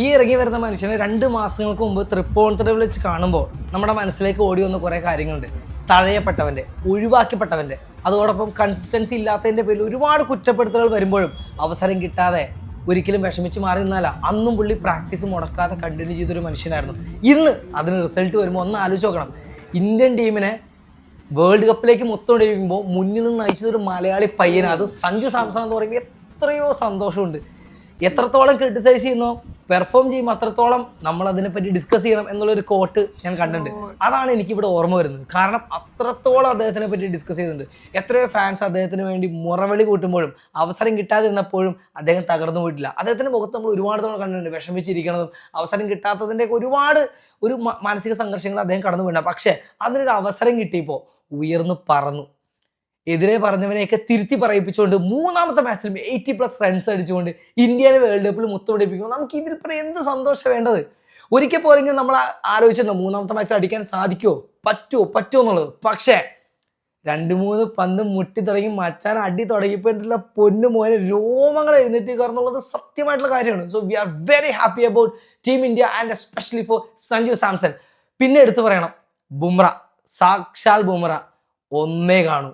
ഈ ഇറങ്ങി വരുന്ന മനുഷ്യനെ 2 മാസങ്ങൾക്ക് മുമ്പ് തൃപ്പൂണിത്തുറയിൽ വെച്ച് കാണുമ്പോൾ നമ്മുടെ മനസ്സിലേക്ക് ഓടി വന്ന കുറേ കാര്യങ്ങളുണ്ട്. തഴയപ്പെട്ടവൻ്റെ, ഒഴിവാക്കപ്പെട്ടവൻ്റെ, അതോടൊപ്പം കൺസിസ്റ്റൻസി ഇല്ലാത്തതിൻ്റെ പേരിൽ ഒരുപാട് കുറ്റപ്പെടുത്തലുകൾ വരുമ്പോഴും അവസരം കിട്ടാതെ ഒരിക്കലും വിഷമിച്ച് മാറി നിന്നല്ല. അന്നും പുള്ളി പ്രാക്ടീസ് മുടക്കാതെ കണ്ടിന്യൂ ചെയ്തൊരു മനുഷ്യനായിരുന്നു. ഇന്ന് അതിന് റിസൾട്ട് വരുമ്പോൾ ഒന്ന് ആലോചിച്ച് നോക്കണം. ഇന്ത്യൻ ടീമിനെ വേൾഡ് കപ്പിലേക്ക് മൊത്തം മുന്നിൽ നിന്ന് നയിച്ചതൊരു മലയാളി പയ്യനാണ്. അത് സഞ്ജു സാംസൺ എന്ന് പറയുമ്പോൾ എത്രയോ സന്തോഷമുണ്ട്. എത്രത്തോളം ക്രിട്ടിസൈസ് ചെയ്യുന്നോ പെർഫോം ചെയ്യുമ്പോൾ അത്രത്തോളം നമ്മൾ അതിനെപ്പറ്റി ഡിസ്കസ് ചെയ്യണം എന്നുള്ളൊരു കോട്ട് ഞാൻ കണ്ടിട്ടുണ്ട്. അതാണ് എനിക്കിവിടെ ഓർമ്മ വരുന്നത്. കാരണം അത്രത്തോളം അദ്ദേഹത്തിനെ പറ്റി ഡിസ്കസ് ചെയ്തിട്ടുണ്ട്. എത്രയോ ഫാൻസ് അദ്ദേഹത്തിന് വേണ്ടി മുറവിളി കൂട്ടുമ്പോഴും അവസരം കിട്ടാതിരുന്നപ്പോഴും അദ്ദേഹം തകർന്നു പോയിട്ടില്ല. അദ്ദേഹത്തിൻ്റെ മുഖത്ത് നമ്മൾ ഒരുപാട് തവണ കണ്ടിട്ടുണ്ട് വിഷമിച്ചിരിക്കണതും അവസരം കിട്ടാത്തതിൻ്റെയൊക്കെ ഒരുപാട് മാനസിക സംഘർഷങ്ങൾ അദ്ദേഹം കടന്നു പോയിട്ടുണ്ട്. പക്ഷേ അതിനൊരു അവസരം കിട്ടിയപ്പോൾ ഉയർന്നു പറന്നു. എതിരെ പറഞ്ഞവനെയൊക്കെ തിരുത്തി പറയിപ്പിച്ചുകൊണ്ട് 3ാമത്തെ മാച്ചിൽ 80+ റൺസ് അടിച്ചുകൊണ്ട് ഇന്ത്യനെ വേൾഡ് കപ്പിൽ മുത്തുപിടിപ്പിക്കുമ്പോൾ നമുക്ക് ഇതിൽ പറയാൻ എന്ത് സന്തോഷം വേണ്ടത്. ഒരിക്കൽ പോലെങ്കിലും നമ്മൾ ആലോചിച്ചിട്ടുണ്ടോ 3ാമത്തെ മാച്ചിൽ അടിക്കാൻ സാധിക്കുമോ, പറ്റുമോ എന്നുള്ളത്. പക്ഷേ 2-3 പന്ത് മുട്ടി തുടങ്ങി മച്ചാൻ അടി തുടങ്ങിയപ്പോഴുള്ള പൊന്നു മോനെ രോമങ്ങൾ എഴുന്നേറ്റ് കയറുന്നുള്ളത് സത്യമായിട്ടുള്ള കാര്യമാണ്. So we are very happy about team India and especially for Sanju Samson. പിന്നെ എടുത്തു പറയണം ബുംറ, സാക്ഷാൽ ബുംറ ഒന്നേ കാണൂ,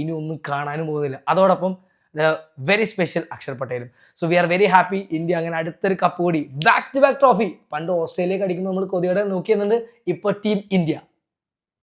ഇനി ഒന്നും കാണാനും പോകുന്നില്ല. അതോടൊപ്പം വെരി സ്പെഷ്യൽ അക്ഷർ പട്ടേലും. So we are very happy. India അങ്ങനെ അടുത്തൊരു കപ്പ് കൂടി ബാക്ക് ടു ബാക്ക് ട്രോഫി. പണ്ട് ഓസ്ട്രേലിയക്ക് അടിക്കുമ്പോൾ നമ്മൾ കൊതിയോടെ നോക്കിയെന്നുണ്ട്. ഇപ്പോൾ ടീം ഇന്ത്യ